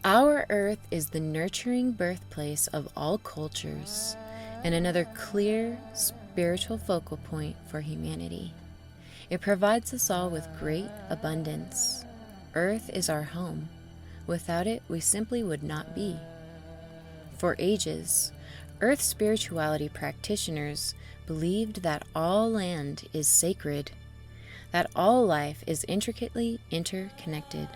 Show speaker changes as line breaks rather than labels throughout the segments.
Our Earth is the nurturing birthplace of all cultures and another clear spiritual focal point for humanity. It provides us all with great abundance. Earth is our home. Without it, we simply would not be. For ages, Earth spirituality practitioners believed that all land is sacred, that all life is intricately interconnected.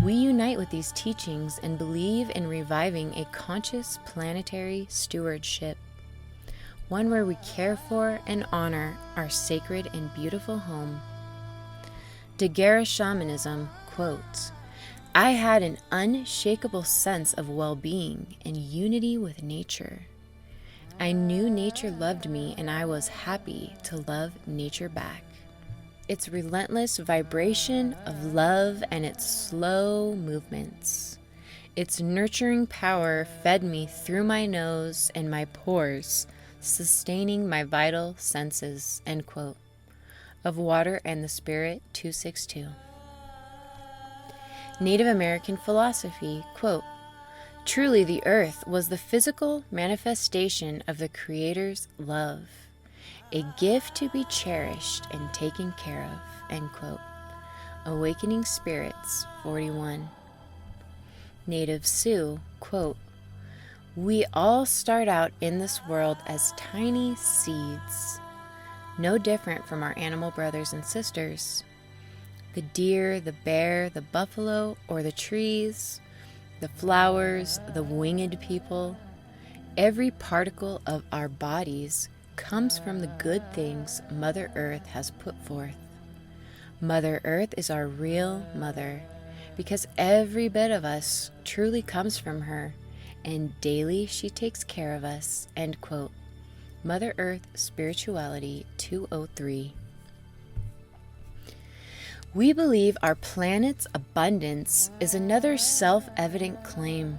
We unite with these teachings and believe in reviving a conscious planetary stewardship, one where we care for and honor our sacred and beautiful home. Daguerre Shamanism quotes, "I had an unshakable sense of well-being and unity with nature. I knew nature loved me and I was happy to love nature back. Its relentless vibration of love and its slow movements. Its nurturing power fed me through my nose and my pores, sustaining my vital senses." End quote. Of Water and the Spirit 262. Native American philosophy, quote, "Truly the earth was the physical manifestation of the Creator's love, a gift to be cherished and taken care of." End quote. Awakening Spirits 41. Native Sioux, quote, "We all start out in this world as tiny seeds, no different from our animal brothers and sisters. The deer, the bear, the buffalo, or the trees, the flowers, the winged people, every particle of our bodies comes from the good things Mother Earth has put forth. Mother Earth is our real mother, because every bit of us truly comes from her, and daily she takes care of us." End quote. Mother Earth Spirituality 203. We believe our planet's abundance is another self-evident claim.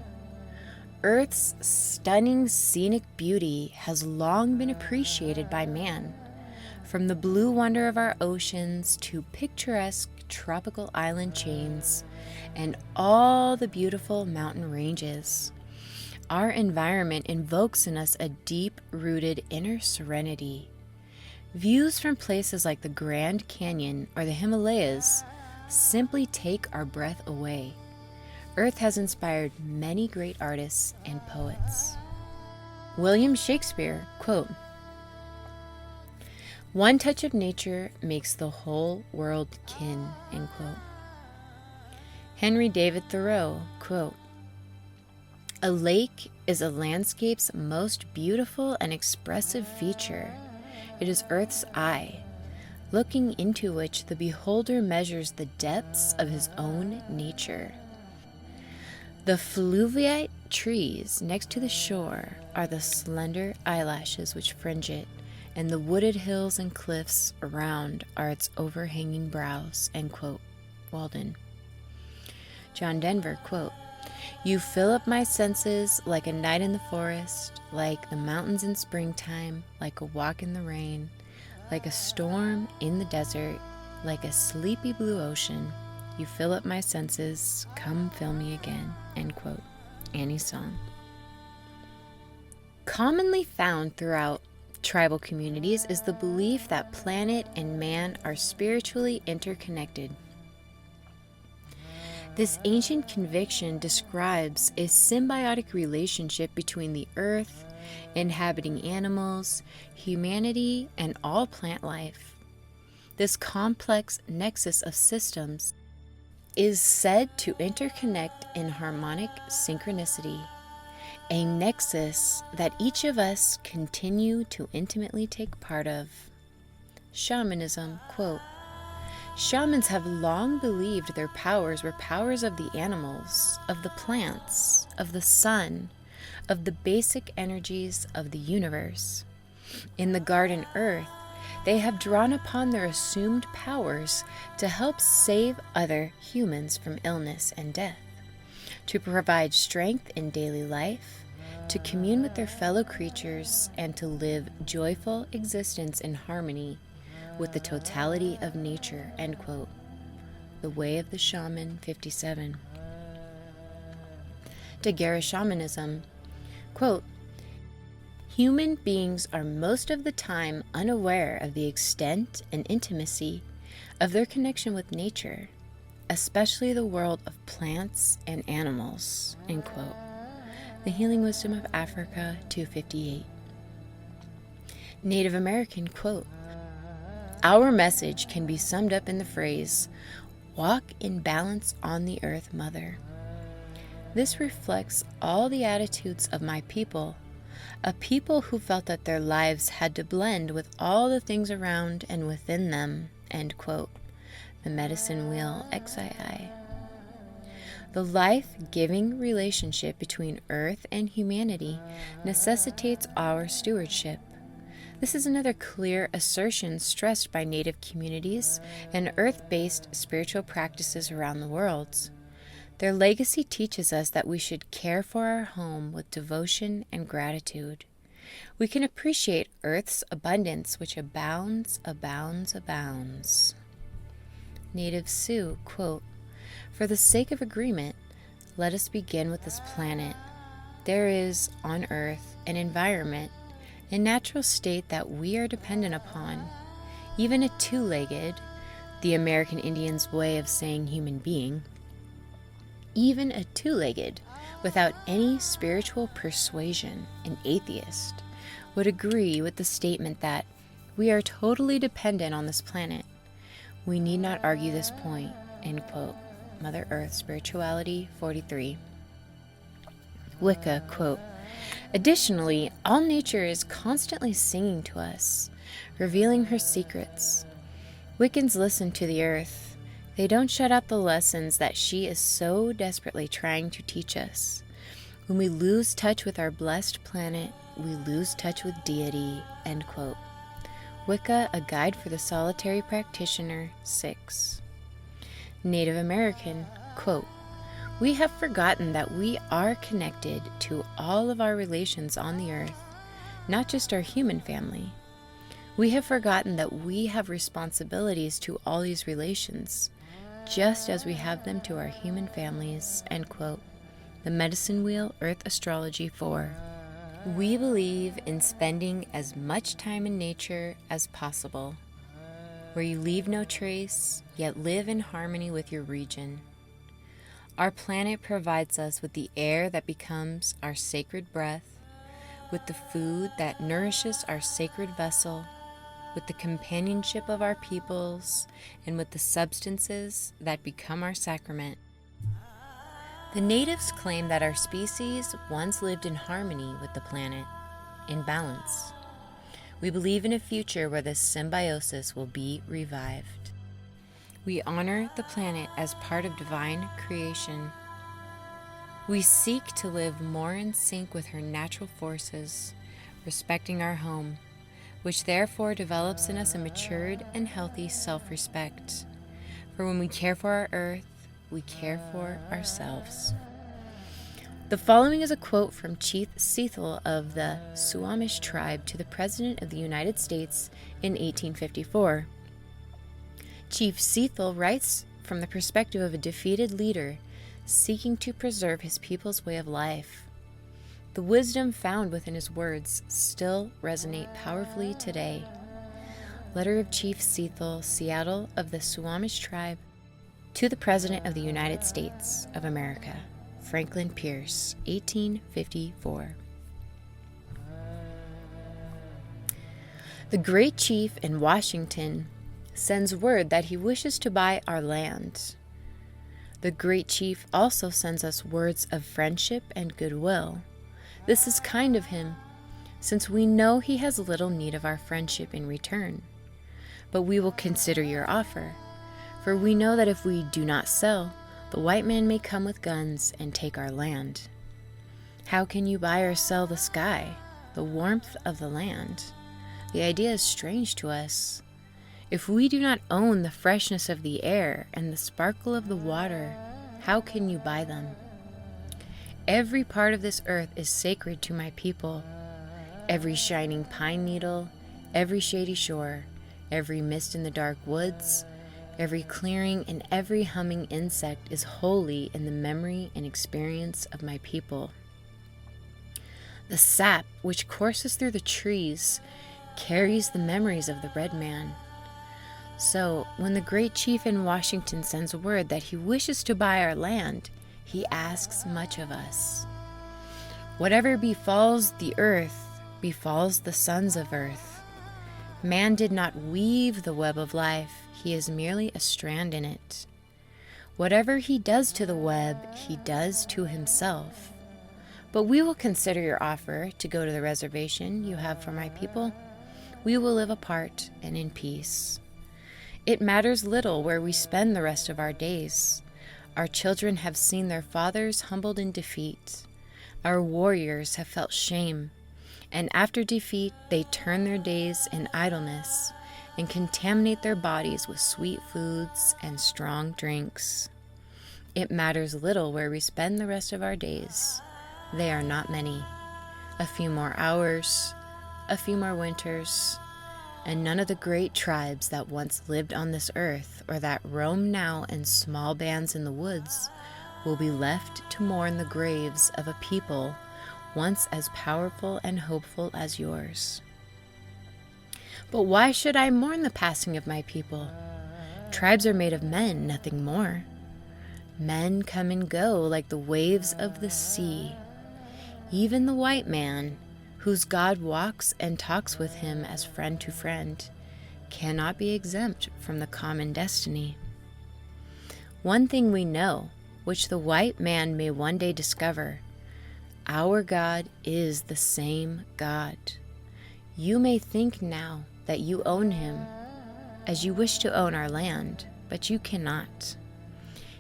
Earth's stunning scenic beauty has long been appreciated by man, from the blue wonder of our oceans to picturesque tropical island chains and all the beautiful mountain ranges. Our environment invokes in us a deep-rooted inner serenity. Views from places like the Grand Canyon or the Himalayas simply take our breath away. Earth has inspired many great artists and poets. William Shakespeare, quote, "One touch of nature makes the whole world kin." End quote. Henry David Thoreau, quote, "A lake is a landscape's most beautiful and expressive feature. It is Earth's eye, looking into which the beholder measures the depths of his own nature. The fluviate trees next to the shore are the slender eyelashes which fringe it, and the wooded hills and cliffs around are its overhanging brows." End quote. Walden. John Denver, quote, "You fill up my senses like a night in the forest, like the mountains in springtime, like a walk in the rain, like a storm in the desert, like a sleepy blue ocean. You fill up my senses, come fill me again." End quote. Annie's Song. Commonly found throughout tribal communities is the belief that planet and man are spiritually interconnected. This ancient conviction describes a symbiotic relationship between the earth, inhabiting animals, humanity, and all plant life. This complex nexus of systems is said to interconnect in harmonic synchronicity, a nexus that each of us continue to intimately take part of. Shamanism, quote, "Shamans have long believed their powers were powers of the animals, of the plants, of the sun, of the basic energies of the universe. In the garden earth, they have drawn upon their assumed powers to help save other humans from illness and death, to provide strength in daily life, to commune with their fellow creatures, and to live joyful existence in harmony with the totality of nature." End quote. The Way of the Shaman 57. Daguerre shamanism. Quote, human beings are most of the time unaware of the extent and intimacy of their connection with nature, especially the world of plants and animals. End quote. The Healing Wisdom of Africa, 258. Native American. Quote, our message can be summed up in the phrase, walk in balance on the earth, mother. This reflects all the attitudes of my people, a people who felt that their lives had to blend with all the things around and within them. End quote. The Medicine Wheel, XII. The life-giving relationship between earth and humanity necessitates our stewardship. This is another clear assertion stressed by Native communities and earth-based spiritual practices around the world. Their legacy teaches us that we should care for our home with devotion and gratitude. We can appreciate Earth's abundance, which abounds, abounds, abounds. Native Sioux. Quote, for the sake of agreement, let us begin with this planet. There is, on Earth, an environment, a natural state that we are dependent upon. Even a two-legged, the American Indians' way of saying human being, even a two-legged, without any spiritual persuasion, an atheist, would agree with the statement that we are totally dependent on this planet. We need not argue this point. End quote. Mother Earth, Spirituality, 43. Wicca. Quote, additionally, all nature is constantly singing to us, revealing her secrets. Wiccans listen to the earth. They don't shut out the lessons that she is so desperately trying to teach us. When we lose touch with our blessed planet, we lose touch with deity. End quote. Wicca, A Guide for the Solitary Practitioner, 6. Native American. Quote, we have forgotten that we are connected to all of our relations on the earth, not just our human family. We have forgotten that we have responsibilities to all these relations, just as we have them to our human families. End quote. The Medicine Wheel, Earth Astrology, 4. We believe in spending as much time in nature as possible, where you leave no trace, yet live in harmony with your region. Our planet provides us with the air that becomes our sacred breath, with the food that nourishes our sacred vessel, with the companionship of our peoples, and with the substances that become our sacrament. The natives claim that our species once lived in harmony with the planet, in balance. We believe in a future where this symbiosis will be revived. We honor the planet as part of divine creation. We seek to live more in sync with her natural forces, respecting our home, which therefore develops in us a matured and healthy self-respect. For when we care for our earth, we care for ourselves. The following is a quote from Chief Cecil of the Suamish tribe to the President of the United States in 1854. Chief Cecil writes from the perspective of a defeated leader seeking to preserve his people's way of life. The wisdom found within his words still resonate powerfully today. Letter of Chief Cecil, Seattle, of the Suamish tribe, to the President of the United States of America, Franklin Pierce, 1854. The great chief in Washington sends word that he wishes to buy our land. The great chief also sends us words of friendship and goodwill. This is kind of him, since we know he has little need of our friendship in return. But we will consider your offer, for we know that if we do not sell, the white man may come with guns and take our land. How can you buy or sell the sky, the warmth of the land? The idea is strange to us. If we do not own the freshness of the air and the sparkle of the water, how can you buy them? Every part of this earth is sacred to my people. Every shining pine needle, every shady shore, every mist in the dark woods, Every clearing and every humming insect is holy in the memory and experience of my people. The sap which courses through the trees carries the memories of the red man. So, when the great chief in Washington sends word that he wishes to buy our land, he asks much of us. Whatever befalls the earth befalls the sons of earth. Man did not weave the web of life, he is merely a strand in it. Whatever he does to the web, he does to himself. But we will consider your offer to go to the reservation you have for my people. We will live apart and in peace. It matters little where we spend the rest of our days. Our children have seen their fathers humbled in defeat. Our warriors have felt shame, and after defeat they turn their days in idleness and contaminate their bodies with sweet foods and strong drinks. It matters little where we spend the rest of our days. They are not many. A few more hours, a few more winters, and none of the great tribes that once lived on this earth or that roam now in small bands in the woods will be left to mourn the graves of a people once as powerful and hopeful as yours. But why should I mourn the passing of my people? Tribes are made of men, nothing more. Men come and go like the waves of the sea. Even the white man, whose God walks and talks with him as friend to friend, cannot be exempt from the common destiny. One thing we know, which the white man may one day discover: our God is the same God. You may think now that you own him, as you wish to own our land, but you cannot.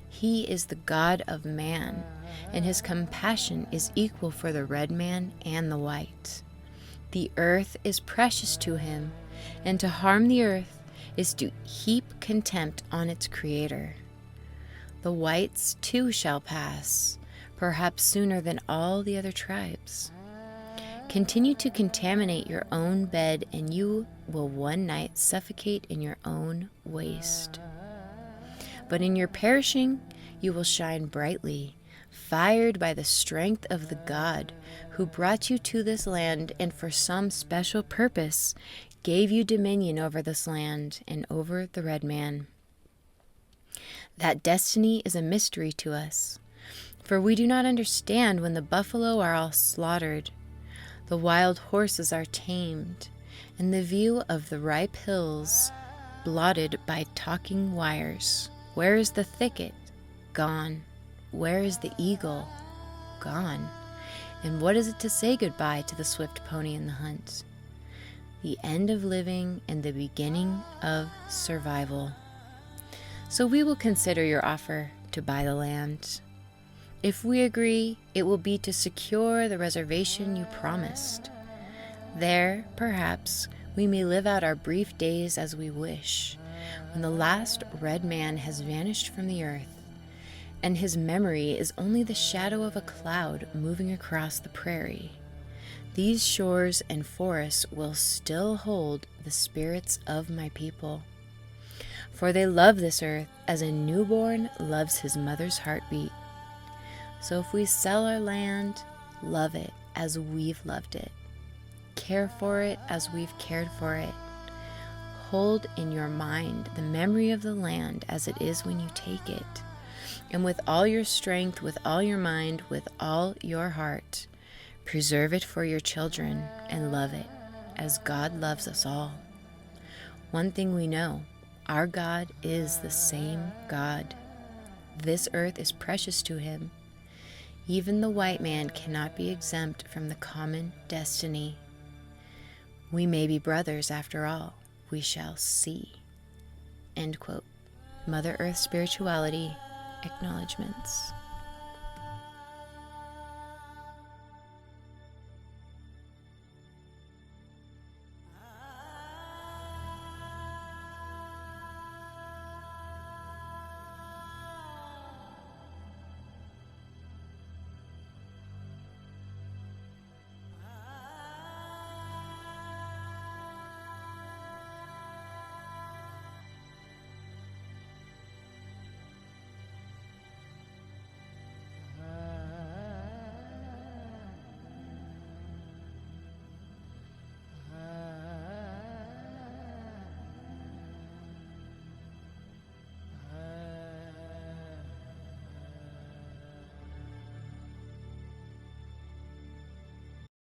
He is the God of man, and his compassion is equal for the red man and the white. The earth is precious to him, and to harm the earth is to heap contempt on its creator. The whites too shall pass, perhaps sooner than all the other tribes. Continue to contaminate your own bed, and you will one night suffocate in your own waste. But in your perishing, you will shine brightly, fired by the strength of the God who brought you to this land and for some special purpose gave you dominion over this land and over the red man. That destiny is a mystery to us, for we do not understand when the buffalo are all slaughtered, the wild horses are tamed, and the view of the ripe hills blotted by talking wires. Where is the thicket? Gone. Where is the eagle? Gone. And what is it to say goodbye to the swift pony in the hunt? The end of living and the beginning of survival. So we will consider your offer to buy the land. If we agree, it will be to secure the reservation you promised. There, perhaps, we may live out our brief days as we wish, when the last red man has vanished from the earth, and his memory is only the shadow of a cloud moving across the prairie. These shores and forests will still hold the spirits of my people, for they love this earth as a newborn loves his mother's heartbeat. So if we sell our land, love it as we've loved it. Care for it as we've cared for it. Hold in your mind the memory of the land as it is when you take it. And with all your strength, with all your mind, with all your heart, preserve it for your children and love it as God loves us all. One thing we know, our God is the same God. This earth is precious to him. Even the white man cannot be exempt from the common destiny. We may be brothers after all. We shall see. End quote. Mother Earth Spirituality Acknowledgements.